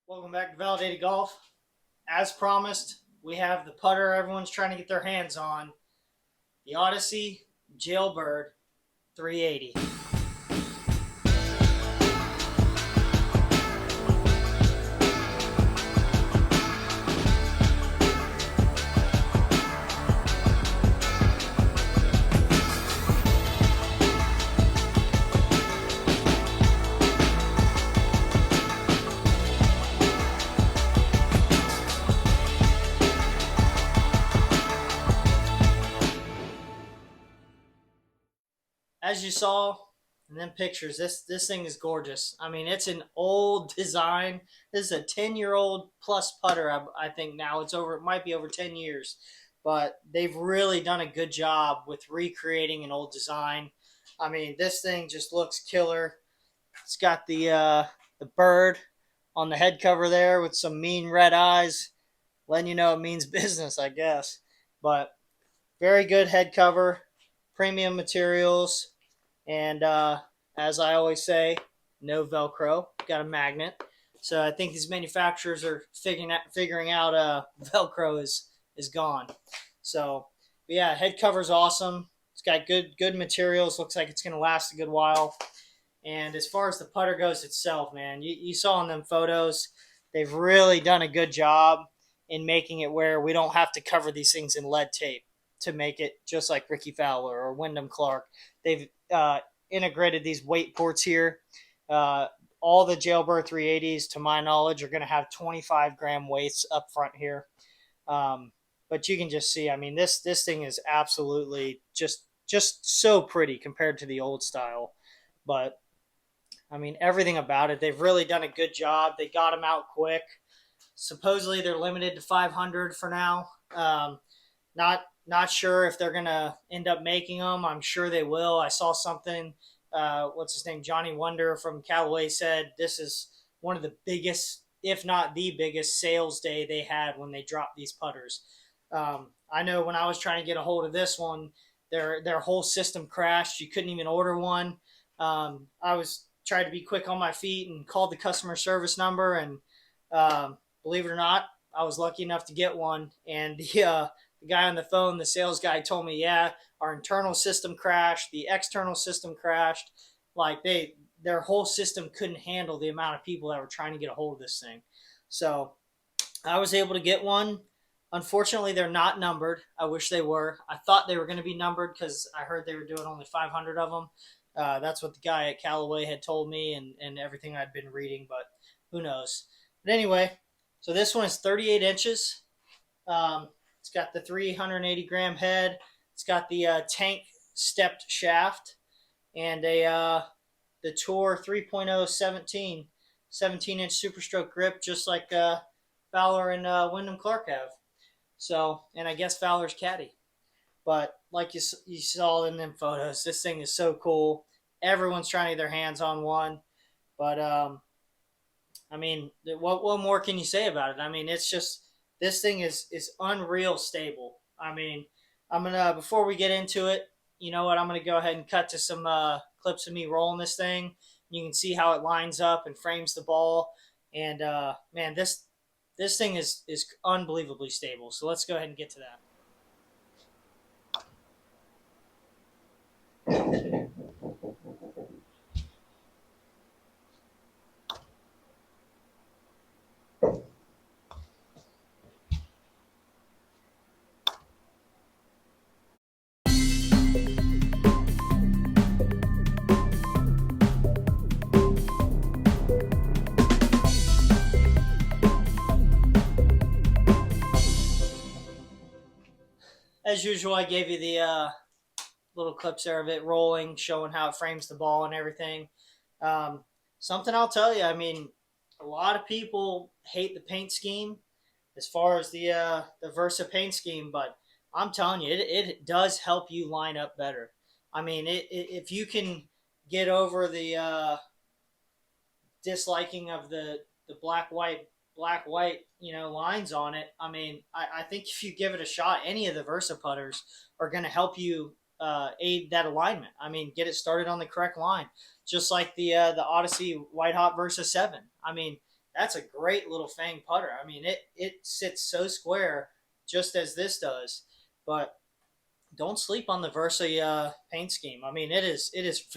Welcome back to Validated Golf. As promised, we have the putter everyone's trying to get their hands on, the Odyssey Jailbird 380. As you saw in them pictures, this thing is gorgeous. I mean, it's an old design. This is a 10-year-old plus putter. I think now it might be over 10 years, but they've really done a good job with recreating an old design. I mean, this thing just looks killer. It's got the bird on the head cover there with some mean red eyes, letting you know it means business, I guess. But very good head cover, premium materials. And as I always say, no Velcro. Got a magnet. So I think these manufacturers are figuring out Velcro is gone. So yeah, head cover's awesome. It's got good materials. Looks like it's going to last a good while. And as far as the putter goes itself, man, you saw in them photos, they've really done a good job in making it where we don't have to cover these things in lead tape to make it just like Rickie Fowler or Wyndham Clark. They've integrated these weight ports here. All the Jailbird 380s, to my knowledge, are going to have 25-gram weights up front here. But you can just see, I mean, this thing is absolutely just so pretty compared to the old style. But I mean, everything about it, they've really done a good job. They got them out quick. Supposedly, they're limited to 500 for now. Not sure if they're gonna end up making them. I'm sure they will. I saw something. What's his name? Johnny Wonder from Callaway said this is one of the biggest, if not the biggest, sales day they had when they dropped these putters. I know when I was trying to get a hold of this one, their whole system crashed. You couldn't even order one. I was trying to be quick on my feet and called the customer service number, and believe it or not, I was lucky enough to get one. And the guy on the phone, the sales guy, told me, yeah, our internal system crashed, the external system crashed. Like their whole system couldn't handle the amount of people that were trying to get a hold of this thing. So I was able to get one. Unfortunately, they're not numbered. I wish they were. I thought they were going to be numbered because I heard they were doing only 500 of them. That's what the guy at Callaway had told me and everything I'd been reading, but who knows. But anyway, so this one is 38 inches. It's got the 380-gram head. It's got the tank stepped shaft and the Tour 3.0 17-inch Super Stroke grip, just like Fowler and Wyndham Clark have. So, and I guess Fowler's caddy. But like you saw in them photos, this thing is so cool. Everyone's trying to get their hands on one. But, I mean, what more can you say about it? I mean, it's just, this thing is unreal stable. I mean, I'm going to, before we get into it, you know what, I'm going to go ahead and cut to some clips of me rolling this thing. You can see how it lines up and frames the ball. And, man, this thing is unbelievably stable. So let's go ahead and get to that. As usual, I gave you the little clips there of it rolling, showing how it frames the ball and everything. Something I'll tell you, I mean, a lot of people hate the paint scheme as far as the Versa paint scheme, but I'm telling you, it does help you line up better. I mean, if you can get over the disliking of the black white lines on it, I mean, I think if you give it a shot, any of the Versa putters are going to help you aid that alignment. I mean, get it started on the correct line, just like the Odyssey White Hot Versa 7. I mean, that's a great little fang putter. I mean, it sits so square, just as this does. But don't sleep on the Versa paint scheme. I mean, it is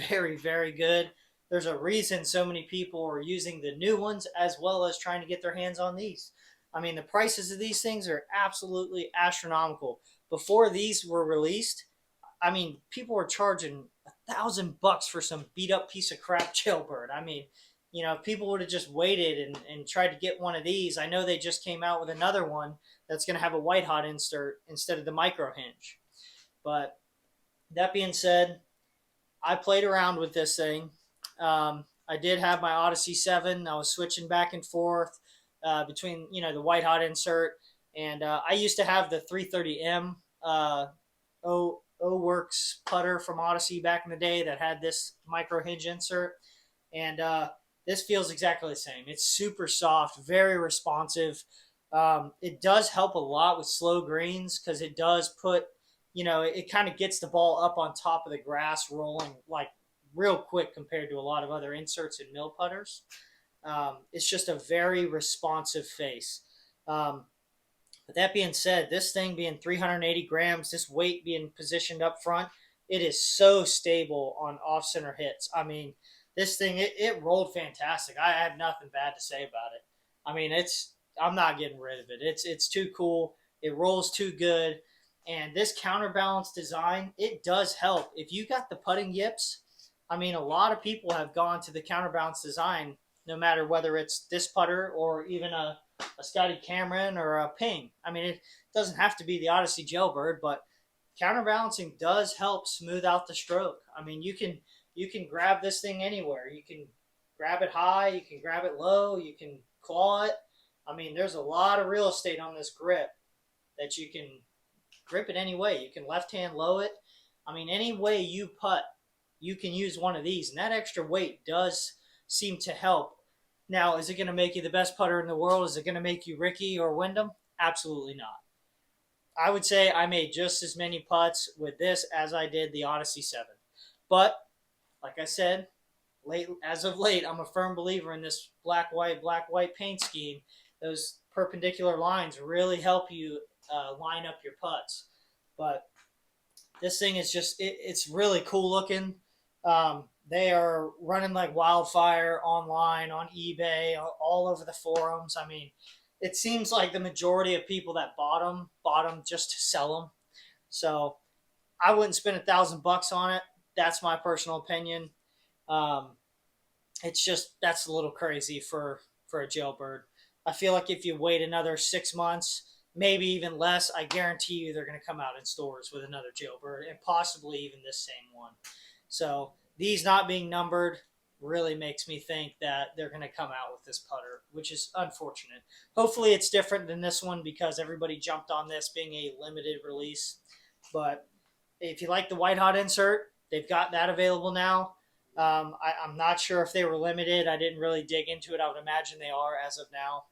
very very good. There's a reason so many people are using the new ones as well as trying to get their hands on these. I mean, the prices of these things are absolutely astronomical. Before these were released, I mean, people were charging $1,000 for some beat up piece of crap Jailbird. I mean, if people would have just waited and tried to get one of these, I know they just came out with another one that's going to have a white hot insert instead of the micro hinge. But that being said, I played around with this thing. I did have my Odyssey 7. I was switching back and forth between, the white hot insert. And I used to have the 330M O-Works putter from Odyssey back in the day that had this micro hinge insert. And this feels exactly the same. It's super soft, very responsive. It does help a lot with slow greens because it does put, it kind of gets the ball up on top of the grass rolling like real quick compared to a lot of other inserts and mill putters. It's just a very responsive face. But that being said, this thing being 380 grams, this weight being positioned up front, it is so stable on off center hits. I mean, this thing, it rolled fantastic. I have nothing bad to say about it. I mean, I'm not getting rid of it. It's too cool. It rolls too good. And this counterbalance design, it does help. If you got the putting yips, I mean, a lot of people have gone to the counterbalance design, no matter whether it's this putter or even a Scotty Cameron or a Ping. I mean, it doesn't have to be the Odyssey Jailbird, but counterbalancing does help smooth out the stroke. I mean, you can grab this thing anywhere. You can grab it high, you can grab it low, you can claw it. I mean, there's a lot of real estate on this grip that you can grip it any way. You can left hand low it. I mean, any way you putt, you can use one of these, and that extra weight does seem to help. Now, is it going to make you the best putter in the world? Is it going to make you Rickie or Wyndham? Absolutely not. I would say I made just as many putts with this as I did the Odyssey 7. But, like I said, as of late, I'm a firm believer in this black-white paint scheme. Those perpendicular lines really help you line up your putts. But this thing is just, it's really cool looking. They are running like wildfire online, on eBay, all over the forums. I mean, it seems like the majority of people that bought them just to sell them. So I wouldn't spend $1,000 on it. That's my personal opinion. It's just, that's a little crazy for a Jailbird. I feel like if you wait another 6 months, maybe even less, I guarantee you they're going to come out in stores with another Jailbird and possibly even this same one. So these not being numbered really makes me think that they're going to come out with this putter, which is unfortunate. Hopefully it's different than this one because everybody jumped on this being a limited release. But if you like the white hot insert, they've got that available now. I'm not sure if they were limited. I didn't really dig into it. I would imagine they are as of now.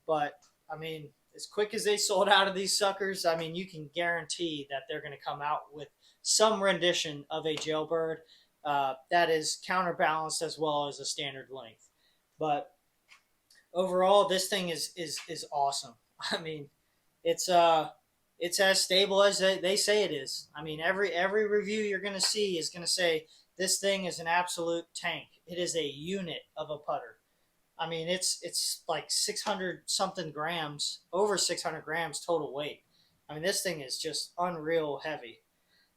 But, I mean, as quick as they sold out of these suckers, I mean, you can guarantee that they're going to come out with some rendition of a Jailbird that is counterbalanced as well as a standard length. But overall, this thing is awesome. I mean, it's as stable as they say it is. I mean, every review you're going to see is going to say this thing is an absolute tank. It is a unit of a putter. I mean, it's like 600 something grams, over 600 grams total weight. I mean, this thing is just unreal heavy.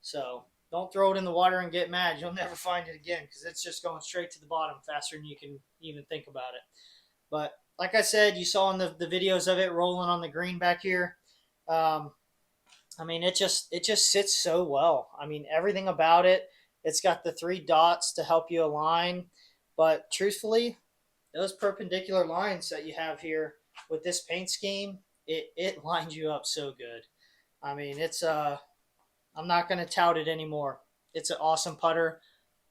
So don't throw it in the water and get mad. You'll never find it again because it's just going straight to the bottom faster than you can even think about it. But like I said, you saw in the videos of it rolling on the green back here. I mean, it just sits so well. I mean, everything about it. It's got the 3 dots to help you align. But truthfully, those perpendicular lines that you have here with this paint scheme, it lines you up so good. I mean, I'm not going to tout it anymore. It's an awesome putter.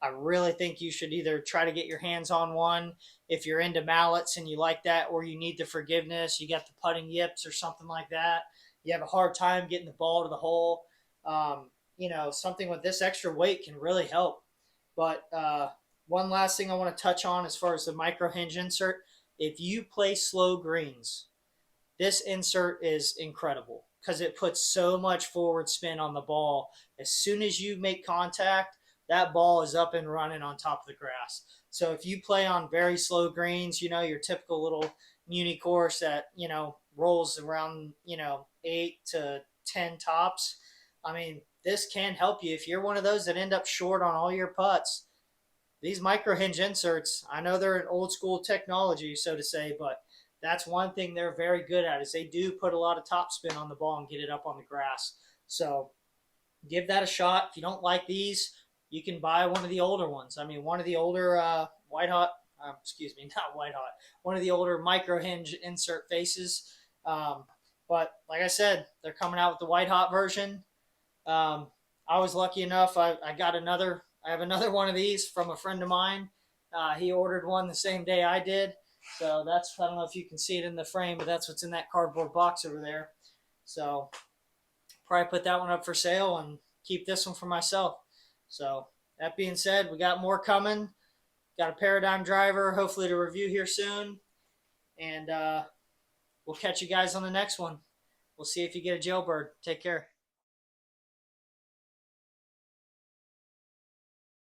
I really think you should either try to get your hands on one if you're into mallets and you like that, or you need the forgiveness, you got the putting yips or something like that. You have a hard time getting the ball to the hole. Something with this extra weight can really help. But one last thing I want to touch on as far as the micro hinge insert. If you play slow greens, this insert is incredible because it puts so much forward spin on the ball. As soon as you make contact, that ball is up and running on top of the grass. So if you play on very slow greens, your typical little muni course that, rolls around, 8 to 10 tops, I mean, this can help you. If you're one of those that end up short on all your putts, these micro hinge inserts, I know they're an old school technology, so to say, but that's one thing they're very good at is they do put a lot of topspin on the ball and get it up on the grass. So give that a shot. If you don't like these, you can buy one of the older ones. I mean, one of the older white hot, excuse me, not white hot, one of the older micro hinge insert faces. But like I said, they're coming out with the white hot version. I was lucky enough. I got another. I have another one of these from a friend of mine. He ordered one the same day I did. So that's, I don't know if you can see it in the frame, but that's what's in that cardboard box over there. So probably put that one up for sale and keep this one for myself. So that being said, we got more coming. Got a Paradigm driver, hopefully to review here soon. And we'll catch you guys on the next one. We'll see if you get a Jailbird. Take care.